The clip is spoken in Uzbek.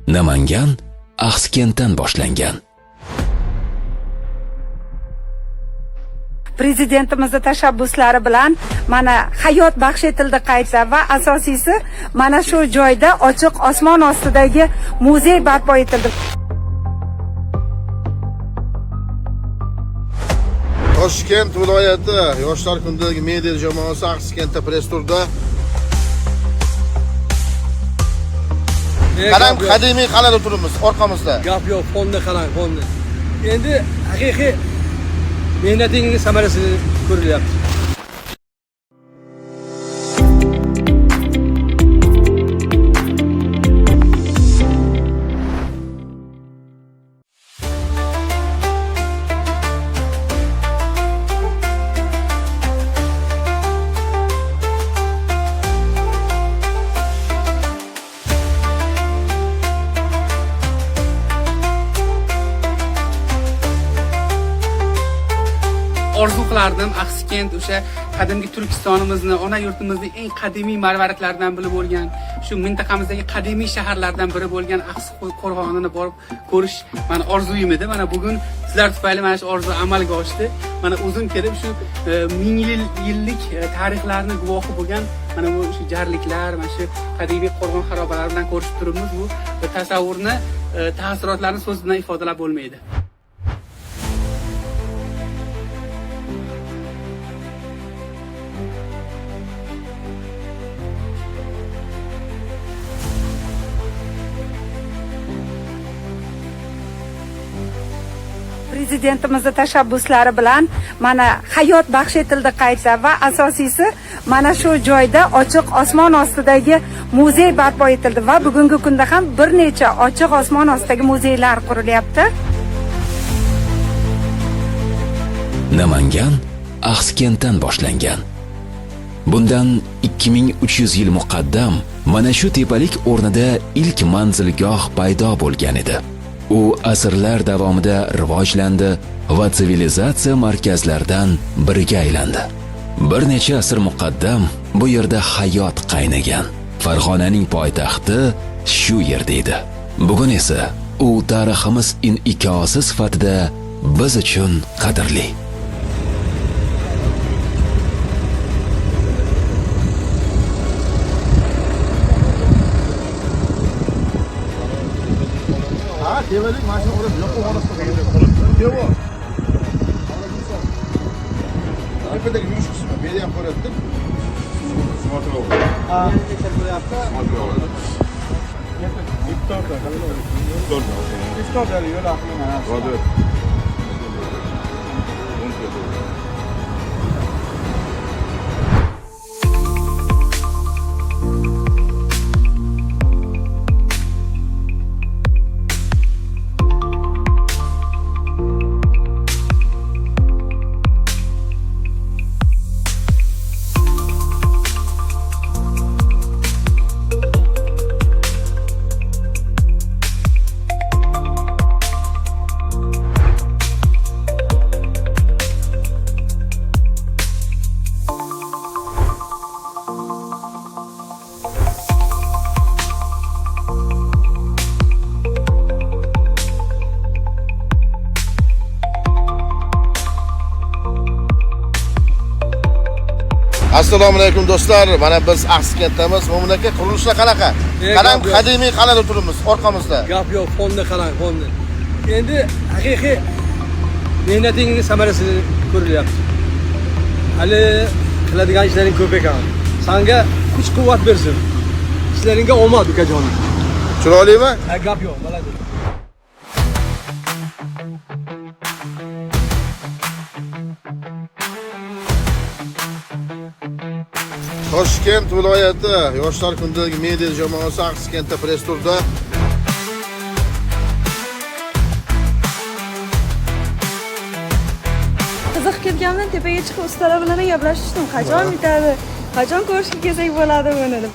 Namangan Axsikentdan boshlangan. Prezidentimizning tashabbuslari bilan mana hayot baxsh etildi qayta va asosiysi mana shu joyda ochiq osmon ostidagi muzey barpo etildi. Toshkent viloyati Yoshlar kundagi media jamoasi Axsikentda press-turda qarang, qadimiy qal'ada turibmiz orqamizda. Gap yo'q, fonni qarang, fonni. Endi haqiqiy mehnatingiz samarasi ko'rilyapti. Orzu qilardim Axsikent o'sha qadimgi Turkistonimizni, ona yurtimizning eng qadimiy marvaridlaridan biri bo'lgan, shu mintaqamizdagi qadimiy shaharlardan biri bo'lgan Axsiqo'y qo'rg'onini borib ko'rish meni orzuyim edi. Mana bugun sizlar tufayli mana shu orzu amalga oshdi. Mana o'zim kelib shu ming yillik tarixlarni guvohi bo'lgan mana bu shu jarliklar, mana shu qadimiy qo'rg'on xarobalari bilan ko'rishib turibmiz. Bu tasavvurni, taassurotlarni so'z bilan ifodalab bo'lmaydi. Prezidentimizning tashabbuslari bilan mana hayot baxsh etildi qayta va asosiysi mana shu joyda ochiq osmon ostidagi muzey barpo etildi va bugungi kunda ham bir necha ochiq osmon ostidagi muzeylar qurilyapti. Namangan Axsikentdan boshlangan. Bundan 2300 yil muqaddam mana shu tepalik o'rnida ilk manzilgoh paydo bo'lgan edi. U asrlar davomida rivojlandi va sivilizatsiya markazlaridan biriga aylandi. Bir necha asr muqaddam bu yerda hayot qaynagan. Farg'onaning poytaxti shu yerda edi. Bugun esa u tariximiz in'ikosi sifatida biz uchun qadrli. Devalik mashina urib yoqib olib devo. Tepedagi yumush qismi beri ham ko'ryapti. Smotrov. Ha, ko'ryapti. Smotrov. Viktorda yo'l aqli mana. Ro'da. Assalomu alaykum do'stlar. Mana biz Axsikentdamiz. Mamlakat qurilishlar qanaqa? Qarang, qadimiy qal'ada turibmiz orqamizda. Gap yo'q, fonni qarang, fonni. Endi haqiqiy mehnatingiz samarasi ko'rilyapti. Hali qiladigan ishlaring ko'p ekan. Senga kuch-quvvat bersin. Ishlaringga omad, ukajonim. Chiroylimi? Gap yo'q, maladi. Toshkent viloyati Yoshlar kundagi media jamoasi Axsikentda press-turda qiziq kelgandan tepaga chiqib ustalar bilan gaplashishdim. Qachon bitadi? Qachon ko'rishga kelsak bo'ladi buni deb.